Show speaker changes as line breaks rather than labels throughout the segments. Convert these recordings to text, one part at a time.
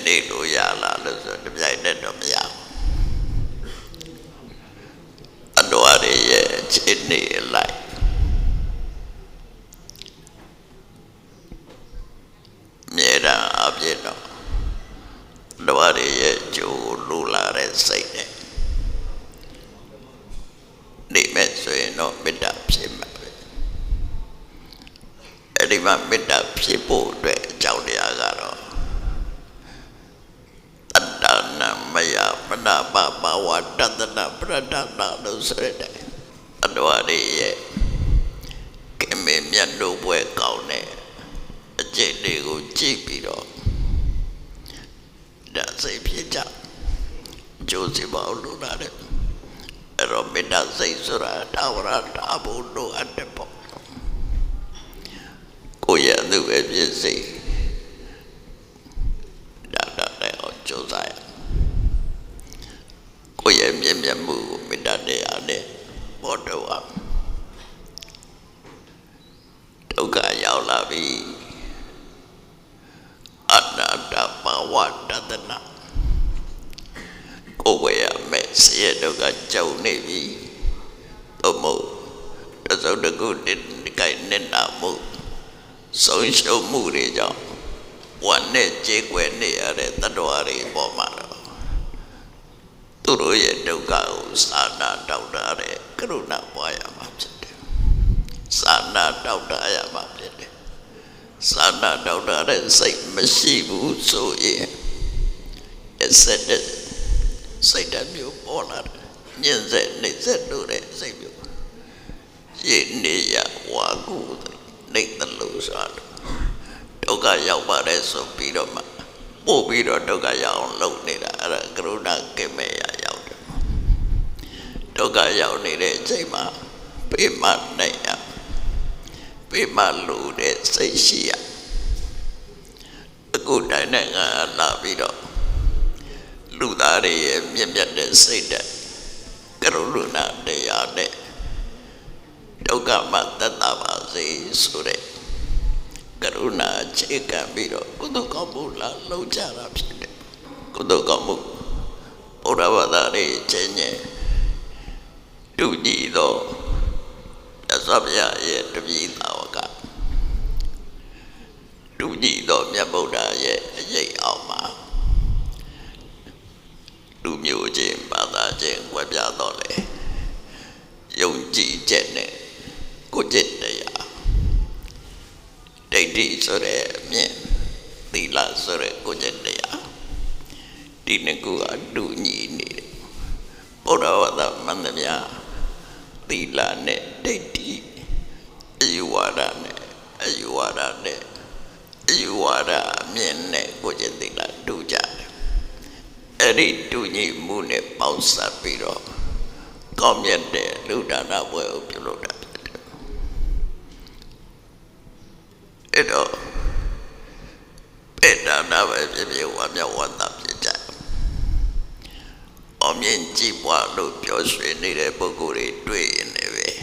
နေလို့ရလားလို့ဆိုတပြိုင်တည်းတော့မရဘူး chini like Mira abjeno Dwari ye ju lula re saide Di mesue no mida psima Edima mida psipu dwe jau diagaro Tadana maya panapa bawa dadana pradana no srede Dwari ye Kemi miandu bue kaune Jadi ku cipiro Dah saya pijak Josi bau lunare Romida saya surah Dawara tabu nu ade pok Kuya tu biasa Dah ojo saya Kuya miam-miamu Mida ade Bodoh am Tuka yau labi Ada bawa datana Kowe ya Messi doga jauh nevi Tomo Dasau dagu dikai nenamu Song show muri jauh Wane cekwe ni are taduari bomaro Turu ye doga sana daudare Keruna waya mapsede Sana daudaya mapsede Sana daudare say masibu so ye said that say that you honor Yenze ne said do that say you Ye ne ya wagu Nick the loose on Doga yao bare so piro ma Mo piro doga yao low nida Gruna keme ya yao Doga yao nide say ma Pima ne ya Pima lu de say shia Good day la video Ludari Miamia say that Karuluna de Yade Dogama Tatavazi Sure Karuna Cheka Biro Kudokamula Lojara Kudokamu Uravadari Chenye Dudido Sabia yet to be our God. Do ye do Yaboda yet, ye Alma? Do you Jim Bada Jim Webadole? Young G. Jenny, good Jetta. They did so there, men. The last sort of good Jetta. Didn't go do ye need it. Put over the Mandamia. The land, they did. You are a mene, which is the la duja. Eri dunyi mune pausa piro. Come yet, Ludana will be loaded. Edo Peta never if you want your one up the time. Omien Chipwa look your sweet needed Boguri tree in the way.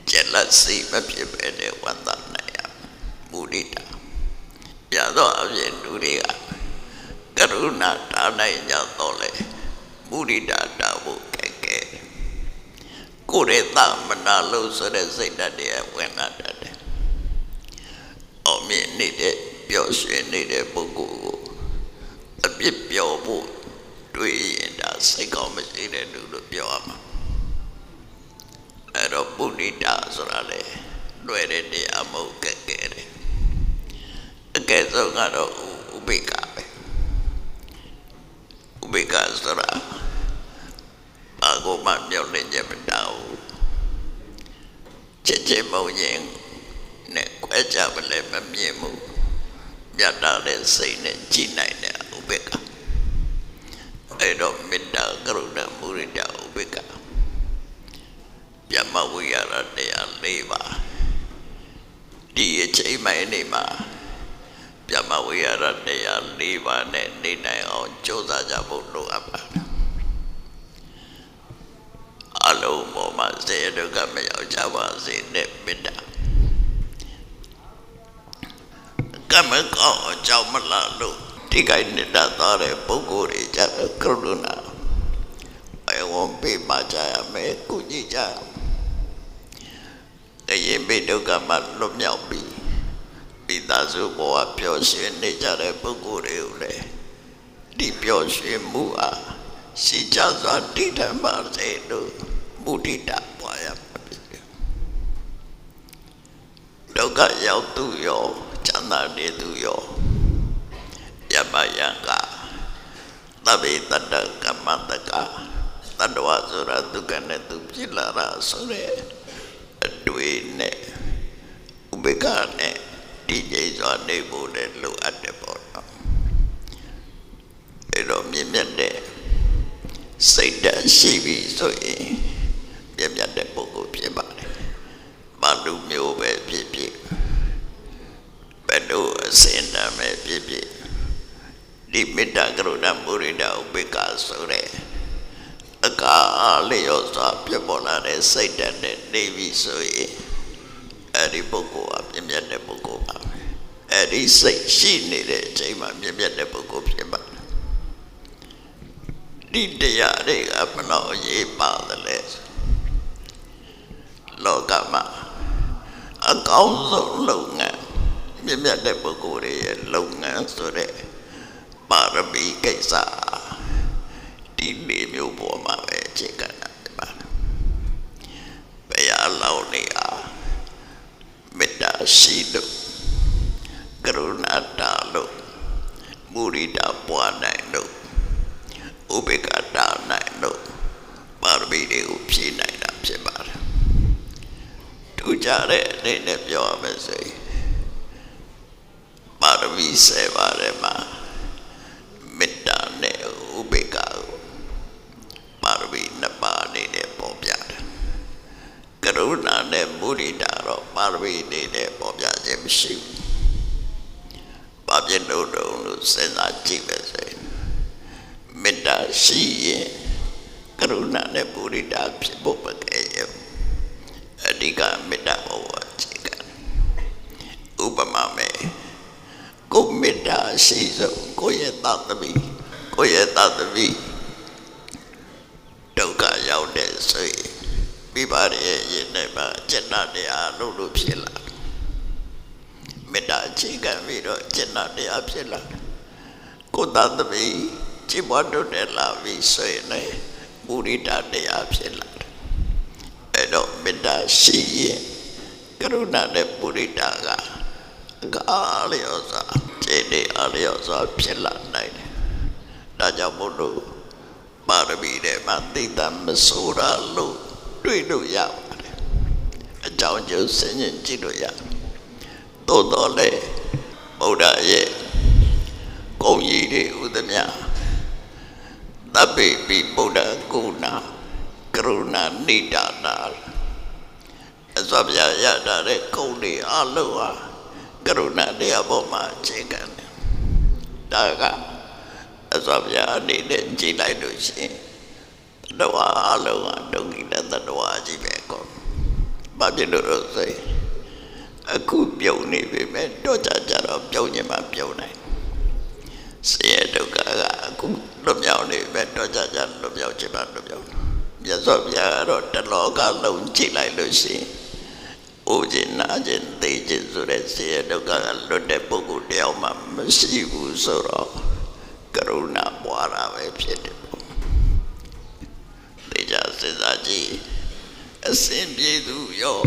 Jealousy, maybe better one that night. Mudita Yado Avien Duria Karuna Tana Yadole Mudita Dabu Keke Kureta Manalo so they say that they went at that. Omien needed Yoshi needed Bogu. A bit pure boot, tree and a second machine to the pure. And a booty does rally, ready the amo get it. A case of Gado Ubika Ubika Sora Pago Mamio Linjapatao Cheche Moying Nequajabale Mamiemu Yada de Saint China Ubeka. I don't mean the Garuna Murida Ubeka. Yamawiyara de Aleva. DHA my name. Yamawiyara de Aleva and Nina on Josa Jabuno Abba. Hello, Moma said to come out Java, say, Nebida. Come and call Jamalalu. Tika in the Dare Bogori Java Kuruna. I ဝန်ပေးမှကြရမယ်ကုညီကြတရင်ပိဒုက္ခမှာလွတ်မြောက်ပြီးမိသားစုဘဝပျော်ရွှင်နေကြတဲ့ပုဂ္ဂိုလ်တွေကိုလည်းဒီပျော်ရွှင်မှုအားရှိကြစွာတည်ထမ်းပါစေလို့မုဒိတာပွားရပါဒုက္ခရောက်သူရောချမ်းသာနေသူရောယမယံကသဗ္ဗေတတ္တကမ္မတကတတ္တဝါဆိုတာဒုက္ခနဲ့သူဖြစ်လာတာဆိုတဲ့အတွေ့နဲ့ဥပေက္ခနဲ့ဒီကျိစွာနေဖို့လည်းလိုအပ်တယ်ပေါ့နော်အဲ့တော့မြင့်မြတ်တဲ့စိတ်ဓာတ်ရှိပြီဆိုရင်မြင့်မြတ်တဲ့ပုဂ္ဂိုလ်ဖြစ်ပါတယ်ဘာလူမျိုးပဲဖြစ်ဖြစ်ဘယ်လိုအစဉ်တမ်းပဲဖြစ်ဖြစ်ဒီမေတ္တာကရုဏာမုဒိတာဥပေက္ခဆိုတဲ့အကားလျော်စွာပြပေါ်လာတဲ့စိတ်ဓာတ်နဲ့နေပြီဆိုရင်အဲ့ဒီပုဂ္ဂိုလ်ဟာမြင့်မြတ်တဲ့ပုဂ္ဂိုလ်ပါပဲအဲ့ဒီစိတ်ရှိနေတဲ့အချိန်မှာမြင့်မြတ်တဲ့ပုဂ္ဂိုလ်ဖြစ်ပါတယ်ဒီတရားတွေကဘယ်လောက်အရေးပါတယ်လဲလောကမှာအကောင်းဆုံးလုပ်ငန်းမြင့်မြတ်တဲ့ပုဂ္ဂိုလ်တွေရဲ့လုပ်ငန်းဆိုတဲ့ပါရမီကိစ္စဒီလေးမျိုးပေါ်မှာပဲအခြေခံတာဖြစ်ပါတယ်ဘယ်အလောင်းနေအားမေတ္တာရှိလို့ကရုဏာတာလို့မုဒိတာပွားနိုင်လို့ဥပေက္ခတာနိုင်လို့ပါရမီတွေကိုဖြည့်နိုင်တာဖြစ်ပါတယ်ထူးခြားတဲ့အနေနဲ့ပြောရမယ်ဆိုရင်ပါရမီ7ပါးထဲမှာမေတ္တာနဲ့ဥပေက္ခကိုပါရမီ2ပါးအနေနဲ့ပေါ်ပြတယ်ကရုဏာနဲ့မုဒိတာတော့ပါရမီအနေနဲ့ပေါ်ပြခြင်းမရှိဘူးဘာဖြစ်လို့လို့စဉ်းစားကြည့်ပဲဆိုရင်မေတ္တာရှိရင်ကရုဏာနဲ့မုဒိတာဖြစ်ဖို့မကဲရအဓိကမေတ္တာဘဝအခြေခံဥပမာမဲ့ကိုမေတ္တာရှိဆုံးကိုရဲ့သတ္တမိဒုက္ခရောက်တဲ့ဆိုရင်မိဘရဲ့ရင်ထဲမှာจิตတရားလို့ဖြစ်လာမေတ္တာအခြေခံပြီးတော့จิตတရားဖြစ်လာကိုသတ္တမိจิตဘဝတို့နဲ့လာပြီးဆိုရင်လည်းမုဒိတာတရားဖြစ်လာအဲ့တော့မေတ္တာရှိရင်ကရုဏာနဲ့မုဒိတာကအားလျော်စွာခြေနေအားလျော်စွာဖြစ်လာနိုင်တယ်ဒါကြောင့်မို့လို့ပါရမီတွေမှာသိတာမဆိုးတာလို့တွေ့လို့ရပါတယ်အကြောင်းကျိုးစဉ်းကျင်ကြည့်လို့ရသို့တော်လည်းဗုဒ္ဓရဲ့ဂုဏ်ကြီးတွေဥဒမြသဗ္ဗေပိဗုဒ္ဓကုဏကရုဏာနိဒါနာအစွာပြရတာတဲ့ဂုဏ်တွေအလုံးဟာကရုဏာတရားပေါ်မှာအခြေခံတယ်ဒါကအစွာပြအနေနဲ့ကြည်လိုက်လို့ရှိရင်တဝါအလုံးဟာဒုက္ခိတတဝါကြီးပဲကောဘာဖြစ်လို့လဲဆိုရင်အခုပြုံနေပြီမဲ့တော့ကြတော့ပြုံးခြင်းမှပြုံးနိုင်ဆင်းရဲဒုက္ခကအခုလွတ်မြောက်နေပဲတော့ကြလွတ်မြောက်ခြင်းမှလွတ်မြောက်မြတ်စွာဘုရားကတော့တလောကလုံးကြည့်လိုက်လို့ရှိရင်အိုခြင်းနာခြင်းသိခြင်းဆိုတဲ့ဆင်းရဲဒုက္ခကလွတ်တဲ့ပုဂ္ဂိုလ်တယောက်မှမရှိဘူးဆိုတော့ကရုဏာပွားတာပဲဖြစ်တယ်ပေါ့သိကြစဉ်းစားကြည့်အစဉ်ပြေသူရော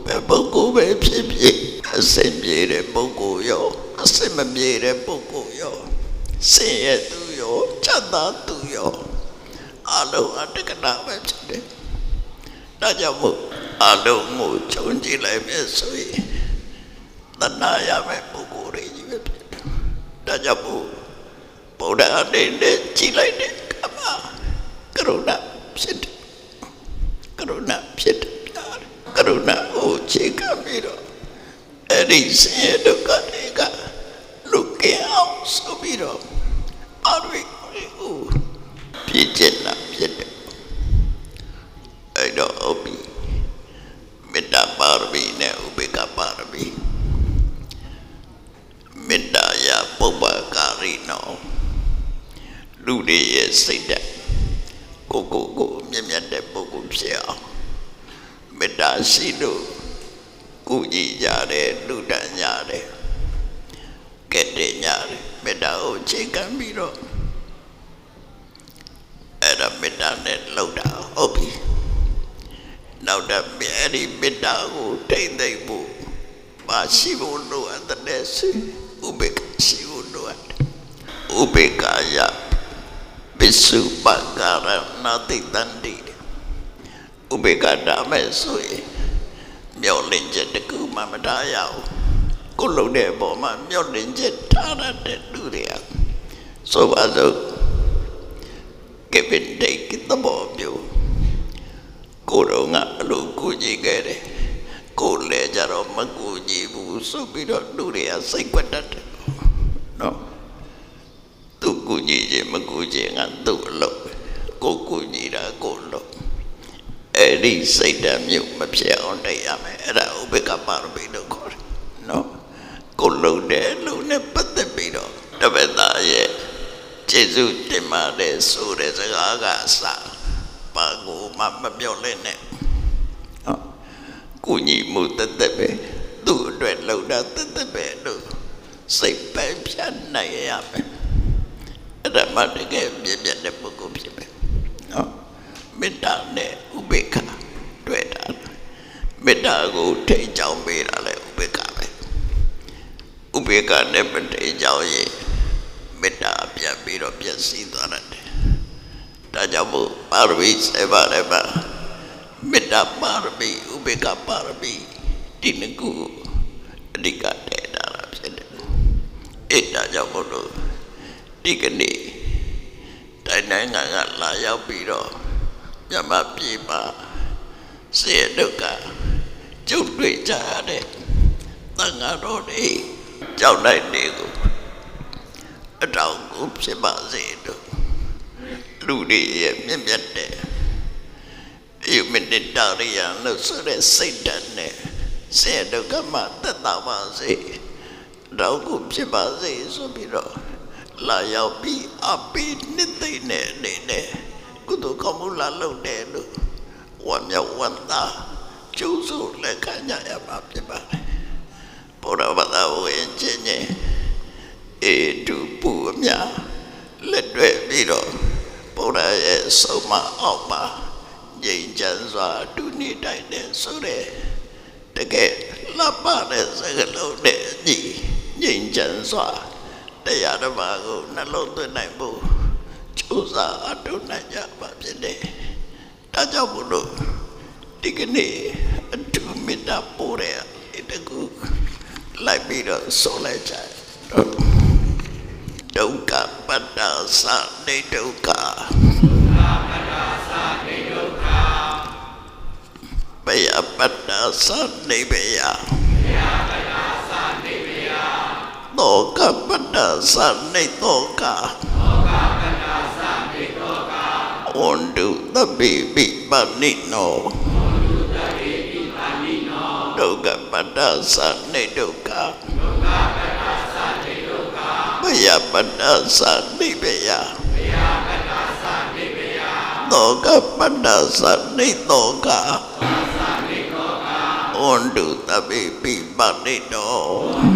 ဘယ်ပုဂ္ဂိုလ်ပဲဖြစ်ဖြစ်အစဉ်ပြေတဲ့ပုဂ္ဂိုလ်ရောအစဉ်မပြေတဲ့ပုဂ္ဂိုလ်ရောဆင်းရဲသူရောချမ်းသာသူရောအလုံးအတက္ကနာပဲဖြစ်တယ်ဒါကြောင့်မို့အလုံးကိုခြုံကြည့်လိုက်မယ်ဆိုရင်တဏှာရမယ့်ပုဂ္ဂိုလ်တွေကြီးပဲဖြစ်တယ်ဒါကြောင့်မို့ဗုဒ္ဓအနေနဲ့ကြည့်လိုက်တဲ့အခါမှာကရုဏာဖြစ်တယ်ကရုဏာဖြစ်တယ်ကရုဏာကိုအခြေခံပြီးတော့အဲ့ဒီဆင်းရဲဒုက္ခတွေကလူကင်းအောင်ဆိုပြီးတော့အရိကိုပြည့်ကျက်လာဖြစ်တယ်အဲ့တော့အဘိမေတ္တာပါရမီနဲ့ဥပေက္ခပါရမီမေတ္တာယပုပ္ပကာရိနောလူတွေရဲ့စိတ်ဓာတ် ကိုမြတ်မြတ်တဲ့ပုဂ္ဂိုလ်ဖြစ်အောင်မေတ္တာရှိလို့ကုညီကြတယ်လူတန်းကြတယ်ကဲ့တင်ကြတယ်မေတ္တာကိုချိန်ခံပြီးတော့အဲ့ဒါမေတ္တာနဲ့လောက်တာဟုတ်ပြီနောက်တော့အဲ့ဒီမေတ္တာကိုထိမ့်သိမ့်ဖို့မရှိဖို့လိုအပ်တဲ့ဥပေက္ခရှိဖို့လိုအပ်ဥပေက္ခယပစ္စုပ္ပကာရဏတိတန္တိဥပေက္ခတာမဲ့ဆိုရင်မျောလင့်ချက်တကူမှမထားရဘူးကိုလုံးတဲ့ပုံမှာမျောလင့်ချက်ထားရတဲ့လူတွေကဆိုပါစို့ကေပင်တိတ်တဘောမျိုးကိုတော့ငါအလိုကိုကြည့်ခဲ့တယ်ကိုလဲကြတော့မကူကြည့်ဘူးဆိုပြီးတော့လူတွေကစိတ်ကွက်တတ်တယ်နော်သူကူကြည့်ခြင်းမကူကြည့်ငါသူ့အလုပ်ကိုကူကြည့်တာကိုလုပ်အဲ့ဒီစိတ်ဓာတ်မျိုးမဖြစ်အောင်တိုက်ရမယ်အဲ့ဒါဥပေက္ခပါရမီလို့ခေါ်တယ်နော်ကိုလုပ်တဲ့လူနဲ့ပတ်သက်ပြီးတော့တပည့်သားရဲ့ကျေးဇူးတင်ပါတယ်ဆိုတဲ့စကားကအစပါကိုမှမပြောလဲနဲ့နော်ကုညီမှုတသက်ပဲသူ့အတွက်လုပ်တာတသက်ပဲလို့စိတ်ပဲဖြတ်နိုင်ရမယ်အဲ့ဒါမှတကယ်ပြည့်ပြည့်တဲ့ပုဂ္ဂိုလ်ဖြစ်မယ်နော်မေတ္တာနဲ့ဥပေက္ခတွေ့တာမေတ္တာကိုထိန်းချောင်းပေးတာလေဥပေက္ခပဲဥပေက္ခနဲ့မထိန်းချောင်းရင်မေတ္တာပြန်ပြီးတော့ပြည့်စည်သွားတယ်ဒါကြောင့်မို့ပါရမီ7ပါးလည်းပါမေတ္တာပါရမီဥပေက္ခပါရမီဒီနှစ်ခုအဓိကတည်တာဖြစ်တယ်အဲ့ဒါကြောင့်မို့လို့ဒီကနေ့တိုင်းနိုင်ငံကလာရောက်ပြီးတော့မြတ်ပြည်မှာစေဒုက္ခကျုပ်တွေ့ကြရတဲ့သံဃာတော်တွေကြောက်လိုက်နေကိုအတောင်ကိုဖြစ်ပါစေလို့လူတွေရဲ့မြင့်မြတ်တဲ့ယုမနိတရိယလို့ဆိုတဲ့စိတ်ဓာတ်နဲ့စေဒုက္ခမှာသက်သာပါစေတောင်ကိုဖြစ်ပါစေဆိုပြီးတော့လာရောက်ပြီးအပိနှစ်သိမ့်တဲ့အနေနဲ့ကုသိုလ်ကောင်းမှုလာလုပ်တယ်လို့ဝမ်းမြောက်ဝမ်းသာကျိုးစုလက်ခံကြရပါဖြစ်ပါတယ်ဘုရားဘာသာဝင်ခြင်းနဲ့အေတူပူအများလက်တွဲပြီးတော့ဘုရားရဲ့ဆုံးမအောက်မှာငြိမ်ချမ်းစွာတူနေတိုင်းနဲ့ဆိုတဲ့တကယ်လှပတဲ့စကားလုံးနဲ့ညီငြိမ်ချမ်းစွာတရားဓမ္မကိုနှလုံးသွင်းနိုင်ဖို့ကြိုးစားအထောက်နိုင်ကြပါဖြစ်တယ်။ဒါကြောင့်မို့လို့ဒီကနေ့အထူးမေတ္တာပို့တဲ့တကူလိုက်ပြီးတော့ဆိုလိုက်ကြဒုက္ခပတ္တသနေဒုက္ခဘယပတ္တသနေဘယသောကပတ္တသနေသောကဝန္တုသဗ္ဗေပိပါဏိနောဒုက္ခပတ္တသနေဒုက္ခဘယပတ္တသနေဘယသောကပတ္တသနေသောကဝန္တုသဗ္ဗေပိပါဏိနော